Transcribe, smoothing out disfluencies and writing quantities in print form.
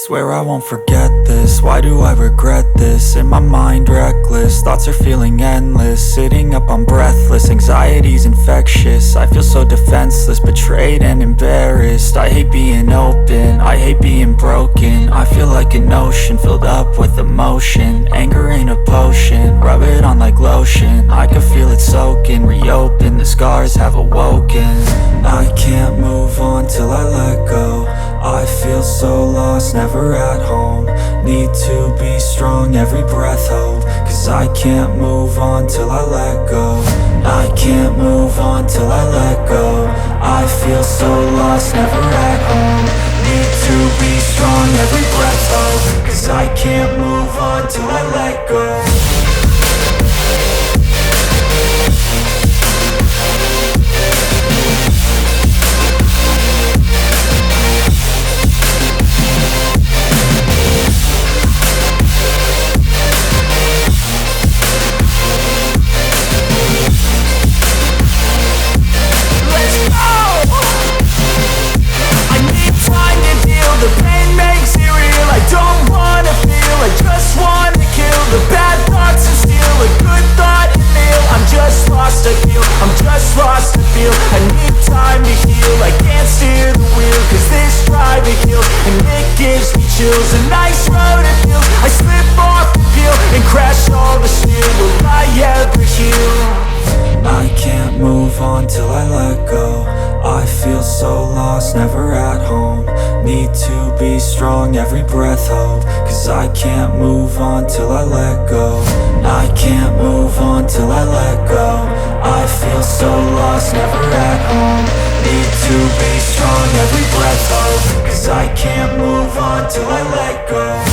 Swear I won't forget this, why do I regret this? In my mind reckless, thoughts are feeling endless. Sitting up I'm breathless, anxiety's infectious. I feel so defenseless, betrayed and embarrassed. I hate being open, I hate being broken. I feel like an ocean filled up with emotion. Anger ain't a potion, rub it on like lotion. I can feel it soaking, reopen, the scars have awoken. I can't move on till I let go. I feel so lost, never at home. Need to be strong, every breath hope. Cause I can't move on till I let go. I can't move on till I let go. I feel so lost, never at home. Need to be strong, every breath hope. Cause I can't move on till I let go. I'm just lost to feel, I need time to heal. I can't steer the wheel, cause this driving kills. And it gives me chills, a nice road to feel. I slip off the peel and crash all the steel. Will I ever heal? I can't move on till I let go. I feel so lost, never at home. Need to be strong, every breath hope. Cause I can't move on till I let go. I can't move on till I let go. I feel so lost, never at home. Need to be strong, every breath hope. Cause I can't move on till I let go.